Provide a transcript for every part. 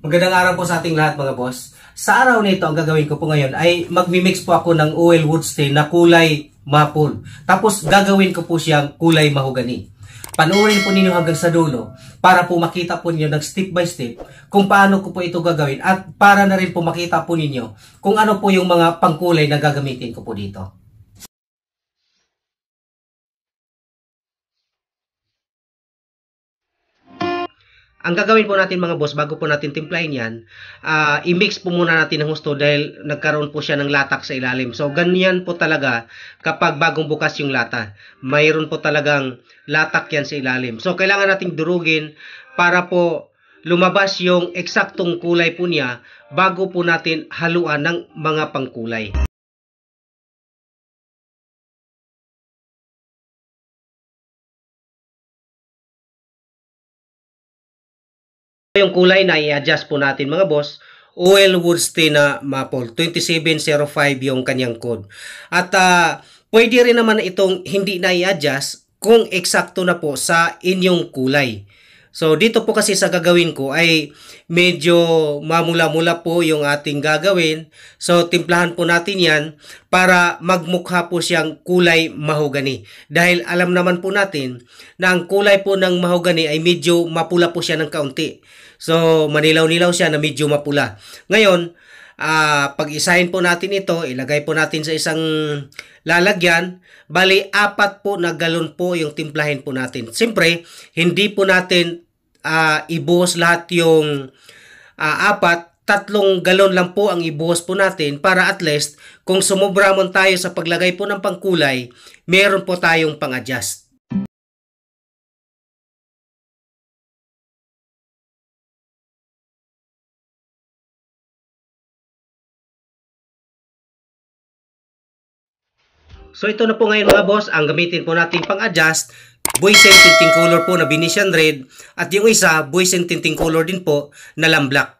Magandang araw po sa ating lahat mga boss. Sa araw na ito, ang gagawin ko po ngayon ay magmi-mix po ako ng oil wood stain na kulay maple. Tapos gagawin ko po siyang kulay mahogany. Panoorin po ninyo hanggang sa dulo para po makita po ninyo ng step by step kung paano ko po ito gagawin at para na rin po makita po ninyo kung ano po yung mga pangkulay na gagamitin ko po dito. Ang gagawin po natin mga boss, bago po natin timplahin yan, i-mix po muna natin ng husto dahil nagkaroon po siya ng latak sa ilalim. So, ganyan po talaga kapag bagong bukas yung lata. Mayroon po talagang latak yan sa ilalim. So, kailangan nating durugin para po lumabas yung eksaktong kulay po niya bago po natin haluan ng mga pangkulay. Yung kulay na i-adjust po natin mga boss, oil wood stain na maple, 2705 yung kanyang code. At pwede rin naman itong hindi na i-adjust kung eksakto na po sa inyong kulay. So dito po kasi sa gagawin ko ay medyo mamula-mula po yung ating gagawin. So timplahan po natin yan para magmukha po siyang kulay mahogany. Dahil alam naman po natin na ang kulay po ng mahogany ay medyo mapula po siya ng kaunti. So manilaw-nilaw siya na medyo mapula. Ngayon, pag-isahin po natin ito, ilagay po natin sa isang lalagyan. Bali, 4 po na galon po yung timplahin po natin. Siyempre, hindi po natin ibuhos lahat yung 4. 3 galon lang po ang ibuhos po natin para at least kung sumobra man tayo sa paglagay po ng pangkulay, meron po tayong pang-adjust. So ito na po ngayon mga boss, ang gamitin po natin pang-adjust, Boysen Tinting Color po na Venetian Red at yung isa, Boysen Tinting Color din po na Lamblak.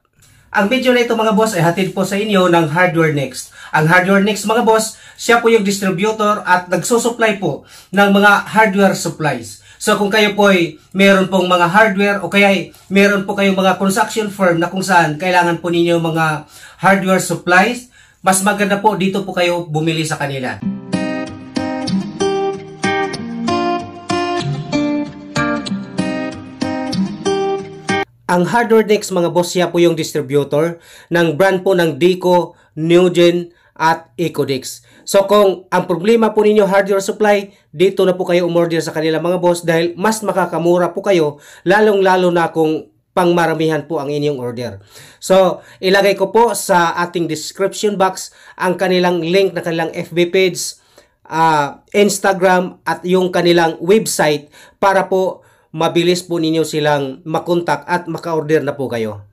Ang video na ito mga boss ay hatid po sa inyo ng Hardware Next. Ang Hardware Next mga boss, siya po yung distributor at nagsusupply po ng mga hardware supplies. So kung kayo po ay meron pong mga hardware o kaya ay meron po kayong mga construction firm na kung saan kailangan po ninyo mga hardware supplies, mas maganda po dito po kayo bumili sa kanila. Ang Hardware Next mga boss, siya po yung distributor ng brand po ng Deco, Newgen at Ecodex. So kung ang problema po ninyo hardware supply, dito na po kayo umorder sa kanila mga boss dahil mas makakamura po kayo, lalong-lalo na kung pangmaramihan po ang inyong order. So ilagay ko po sa ating description box ang kanilang link na kanilang FB page, Instagram at yung kanilang website para po mabilis po ninyo silang makontak at maka-order na po kayo.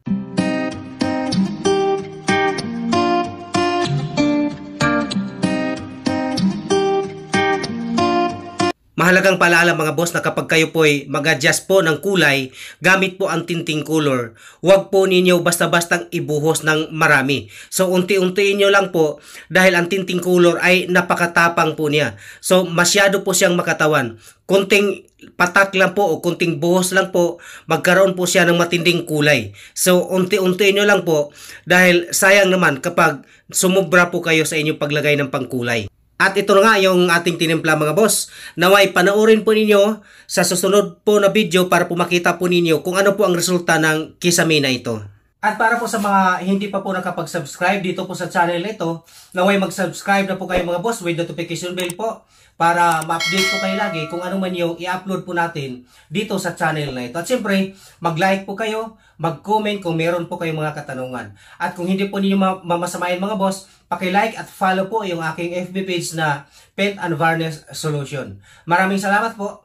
Mahalagang paalala mga boss na kapag kayo po ay mag-adjust po ng kulay gamit po ang tinting color, huwag po ninyo basta-bastang ibuhos ng marami. So unti-untiin nyo lang po dahil ang tinting color ay napakatapang po niya. So masyado po siyang makatawan. Kunting patak lang po o kunting buhos lang po, magkaroon po siya ng matinding kulay. So unti-untiin nyo lang po dahil sayang naman kapag sumubra po kayo sa inyong paglagay ng pangkulay. At ito na nga yung ating tinimpla mga boss. Naway panoorin po ninyo sa susunod po na video para po makita po ninyo kung ano po ang resulta ng kisame na ito. At para po sa mga hindi pa po nakapag-subscribe dito po sa channel na ito, naway mag-subscribe na po kayo mga boss with notification bell po para ma-update po kayo lagi kung ano man yung i-upload po natin dito sa channel na ito. At siyempre, mag-like po kayo, mag-comment kung meron po kayong mga katanungan. At kung hindi po ninyo mamasamahin mga boss, paki-like at follow po yung aking FB page na Paint and Varnish Solution. Maraming salamat po.